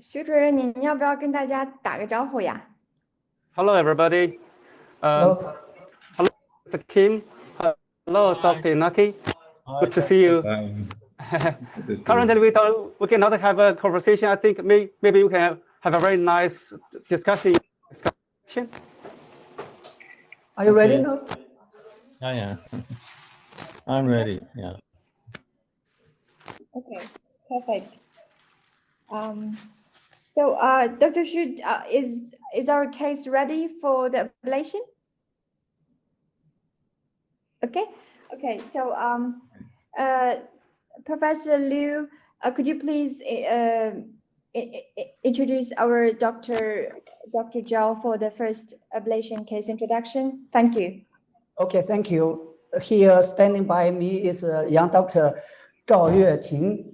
徐主任，您要不要跟大家打个招呼呀 Hello, everybody. Hello. Hello, Mr. Kim. Hello, Dr. Inaki. Good to see you. Currently, we cannot have a conversation. I think maybe we can have a very nice discussion. Are you ready now? Yeah. I'm ready. Yeah. Okay, perfect. So, Dr. Shu, is our case ready for the ablation? Okay. So, Professor Liu, could you please introduce our Dr. Zhao for the first ablation case introduction? Thank you. Okay, thank you. Here standing by me is young Dr. Zhao Yueting.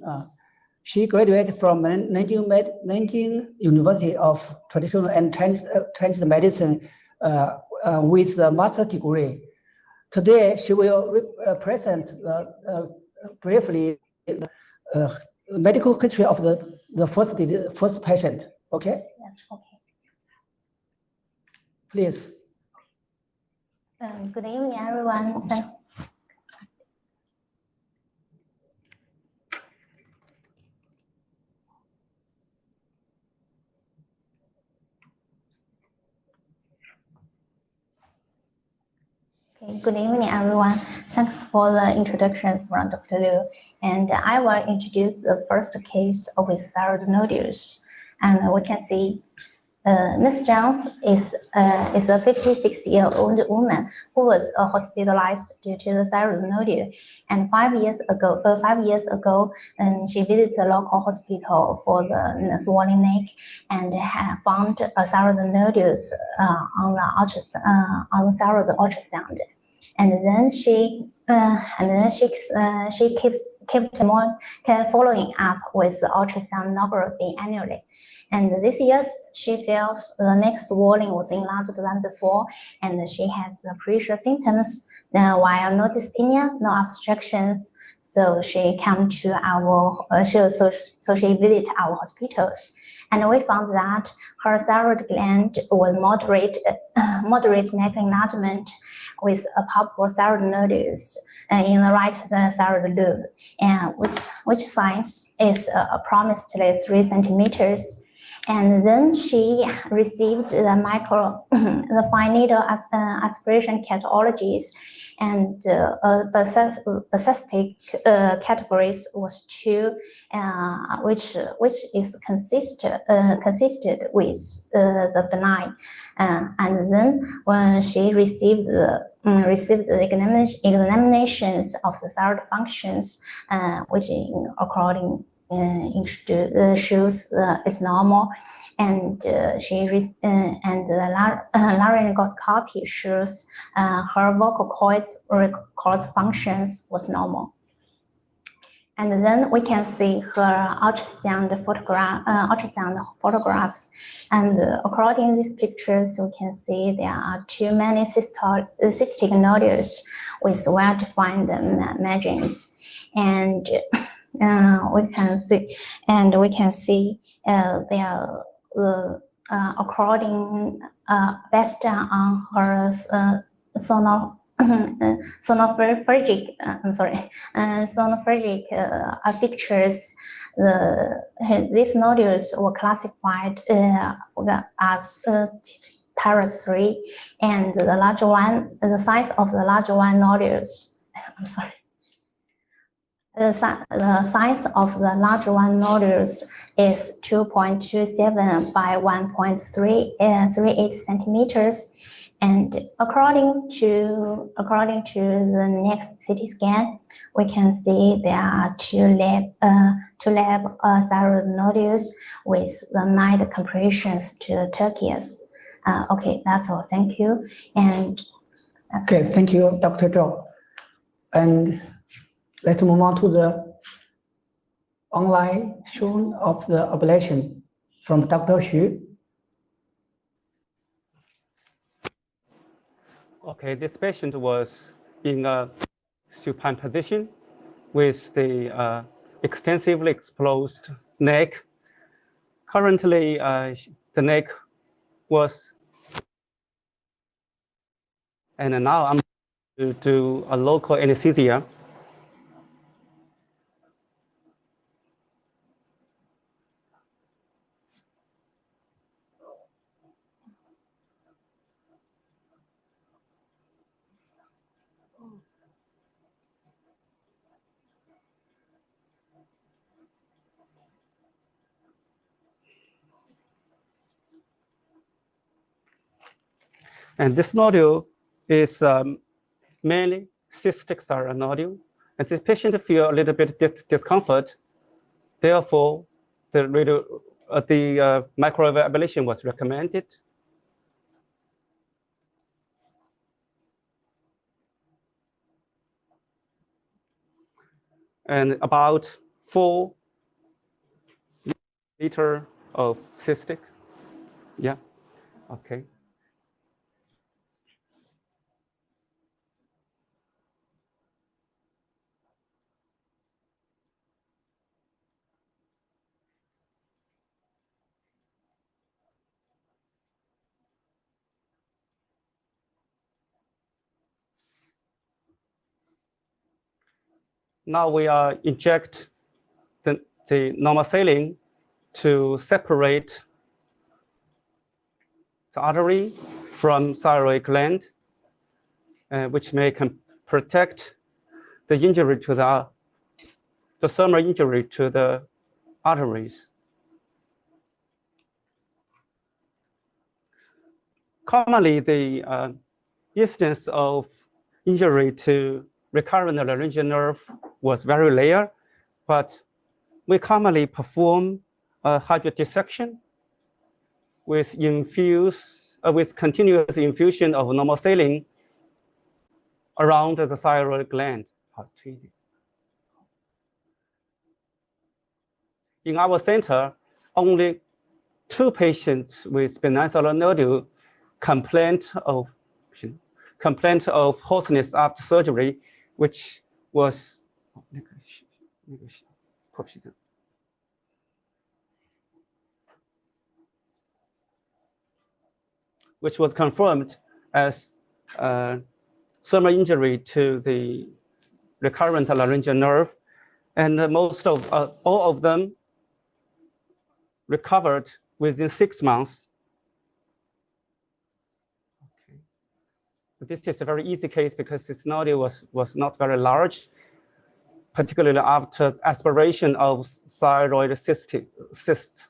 She graduated from Nanjing University of Traditional and Chinese Medicine with a master's degree. Today, she will present briefly the medical history of the first patient. Okay? Yes, okay. Please. Good evening, everyone. Good evening, everyone. Thanks for the introductions from Dr. Liu. And I will introduce the first case with thyroid nodules. And we can see Ms. Jones is a 56-year-old woman who was hospitalized due to the thyroid nodule. And 5 years ago, she visited the local hospital for the swollen neck and had found a thyroid nodules on the thyroid ultrasound. And then she kept following up with ultrasonography annually. And this year, she feels the neck swelling was enlarged than before, and she has pressure symptoms while no dyspnea, no obstructions. So she came to she visited our hospitals. And we found that her thyroid gland was moderate neck enlargement with a palpable thyroid nodules in the right thyroid lobe, and which size is approximately 3 centimeters. And then she received the fine needle aspiration catalysis, and persistic categories was 2, which is consisted with the benign. And then when she received the examinations of the thyroid functions, which according shows it's normal, and the laryngoscopy shows her vocal cords functions was normal. And then we can see her ultrasound photographs, and according to these pictures, we can see there are too many cystic nodules with well-defined margins, and we can see they are according based on her sonophagic features. These nodules were classified as thyroid 3, and the size of the larger one nodules. The size of the larger one nodules is 2.27 by 1.38 centimeters. And according to the next CT scan, we can see there are two lab thyroid nodules with the mild compressions to the turquoise. Okay, that's all. Thank you. And okay, thank you, Dr. Zhao. And let's move on to the online shown of the ablation from Dr. Xu. Okay, this patient was in a supine position with the extensively exposed neck. Currently, the neck was, and now I'm to do a local anesthesia. And this nodule is mainly cystic thyroid nodule. And this patient feel a little bit discomfort. Therefore, the microwave ablation was recommended. And about 4 liters of cystic. Yeah, okay. Now we are inject the normal saline to separate the artery from thyroid gland, which may protect the injury to the thermal injury to the arteries. Commonly, the incidence of injury to recurrent laryngeal nerve was very rare, but we commonly perform a hydrodissection with continuous infusion of normal saline around the thyroid gland. In our center, only 2 patients with benign thyroid nodule complaint of hoarseness after surgery, which was confirmed as thermal injury to the recurrent laryngeal nerve, and most of all of them recovered within 6 months. Okay. This is a very easy case because this nodule was not very large, particularly after aspiration of thyroid cysts.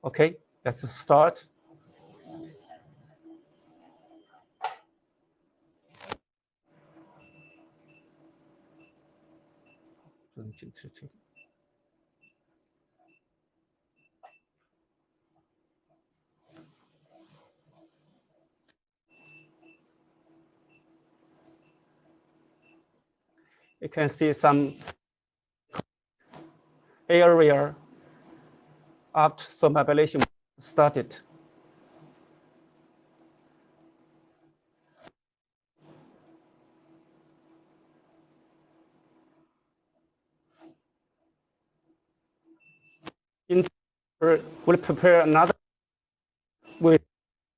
Okay, let's start. You can see some area after some ablation started. We'll prepare another with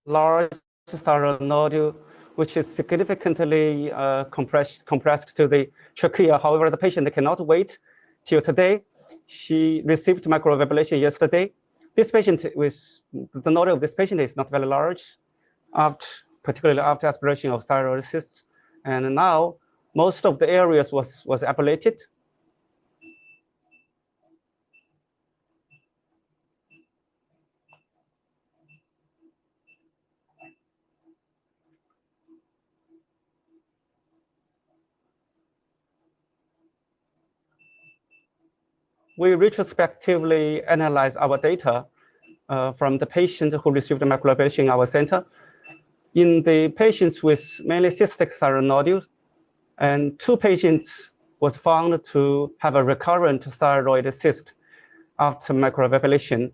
large thyroid nodule, which is significantly compressed to the trachea. However, the patient cannot wait till today. She received microwave ablation yesterday. This patient with the nodule of this patient is not very large, particularly after aspiration of thyroid cysts. And now most of the areas was ablated. We retrospectively analyze our data from the patient who received microwave ablation in our center. In the patients with mainly cystic thyroid nodules, and 2 patients was found to have a recurrent thyroid cyst after microablation.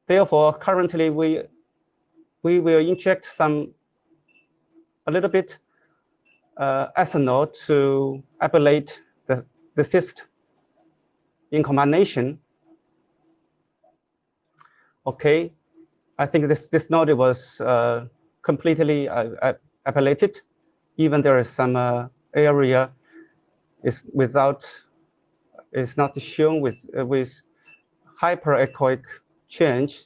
Therefore, currently we will inject a little bit ethanol to ablate the cyst in combination. Okay, I think this nodule was completely ablated. Even there is some area is not shown with hyperechoic change.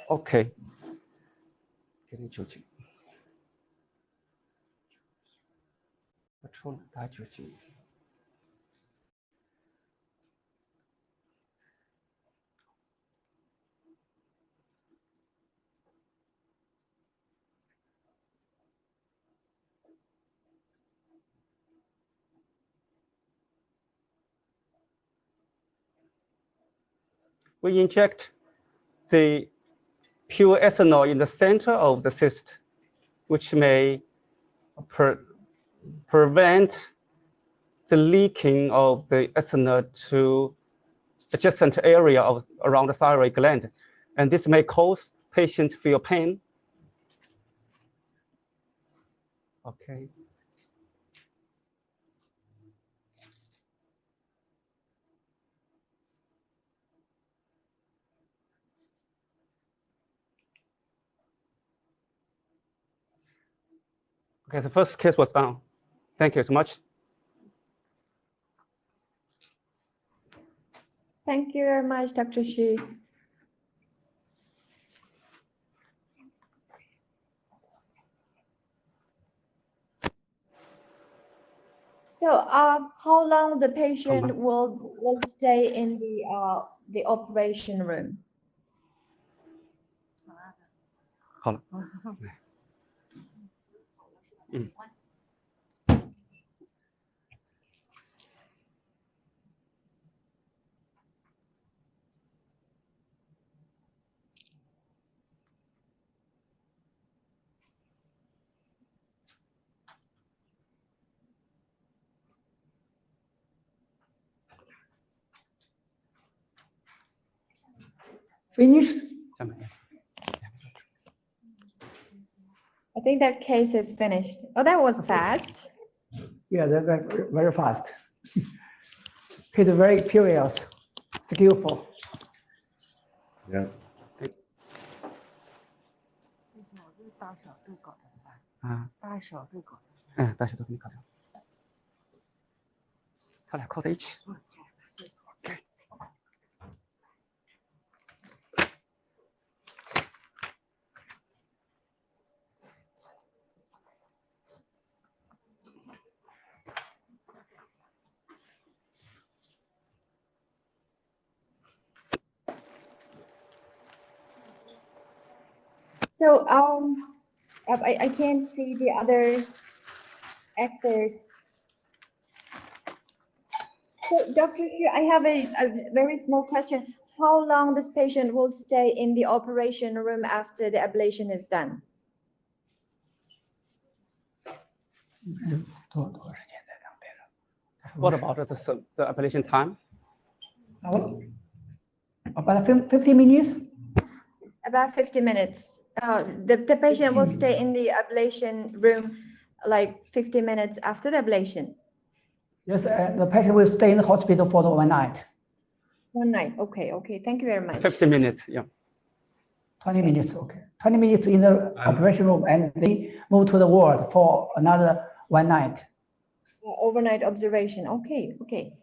Okay. We inject the pure ethanol in the center of the cyst, which may prevent the leaking of the ethanol to adjacent area around the thyroid gland. And this may cause patients feel pain. Okay. Okay, the first case was done. Thank you so much. Thank you very much, Dr. Shu. So, how long the patient will stay in the operation room? Finished? I think that case is finished. Oh, that was fast. Yeah, they're very, very fast. He's very curious, skillful. Yeah. 大小对口。大小都给你搞掉。他俩靠在一起。So, I can't see the other experts. So, Dr. Shu, I have a very small question. How long this patient will stay in the operation room after the ablation is done? What about the ablation time? About 50 minutes? About 50 minutes. The patient will stay in the ablation room like 50 minutes after the ablation. Yes, the patient will stay in the hospital for the 1 night. 1 night. Okay. Okay. Thank you very much. 50 minutes. Yeah. 20 minutes. Okay. 20 minutes in the operation room, and they move to the ward for another 1 night. Overnight observation. Okay. Okay.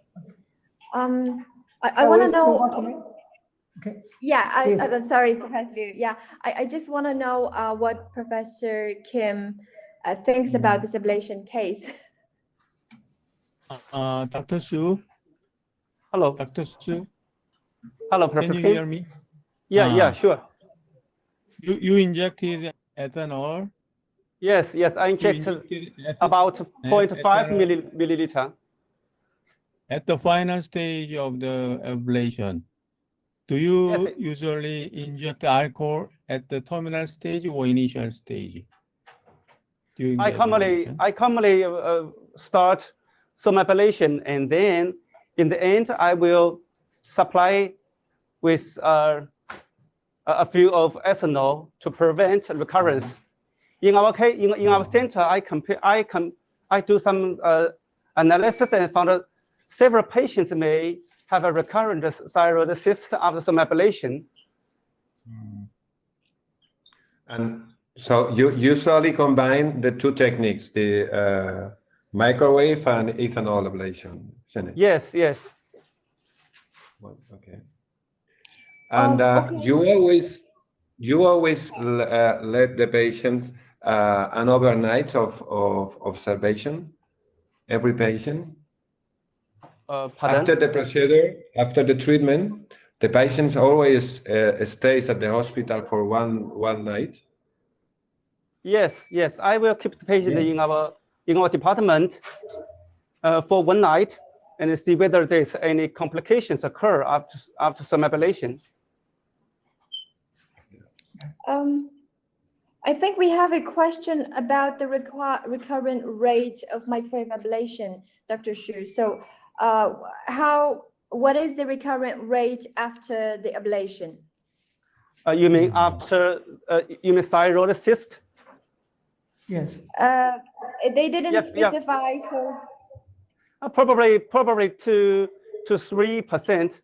I want to know. Okay. Yeah, Please. I'm sorry, Professor Liu. Yeah, I just want to know what Professor Kim thinks about this ablation case. Dr. Shu. Hello. Dr. Shu. Hello, Can Professor you Kim. hear me? Yeah, sure. You injected ethanol? Yes, I injected about 0.5 milliliter. At the final stage of the ablation, do you Yes, usually inject alcohol at the terminal stage or initial stage? during I the commonly start some ablation, and then in the end I will supply with a few of ethanol to prevent recurrence. In our case, in our center, I do some analysis and found that several patients may have a recurrent thyroid cyst after some ablation. And so you usually combine the two techniques, the microwave and ethanol ablation, isn't it? Yes, yes. Well, okay. And okay. you always let the patient an overnight of observation, every patient. Pardon? After the procedure, after the treatment, the patient always stays at the hospital for one night. Yes, yes. I will keep the patient in our department for one night and see whether there's any complications occur after some ablation. I think we have a question about the recurrent rate of microwave ablation, Dr. Shu. So what is the recurrent rate after the ablation? You mean after, you mean thyroid cyst? Yes. They didn't specify, so. Probably 2 to 3%.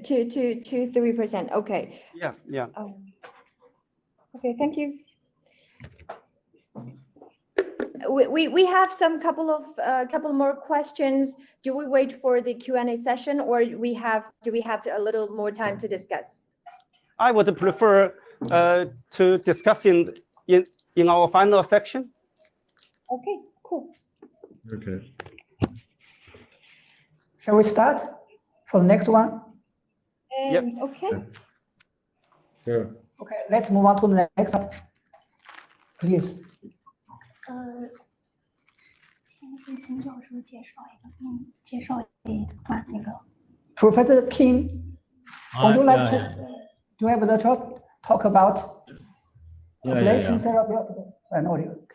2 to 3%. Okay. Yeah. Okay, thank you. We have some couple more questions. Do we wait for the Q&A session, or do we have a little more time to discuss? I would prefer to discuss in our final section. Okay, cool. Okay. Shall we start for the next one? Yep. Okay. Sure. Okay, let's move on to the next one. Please. 现在是金教授介绍一段那个。Professor Kim, would you like to have the talk about ablation therapy of the synovial?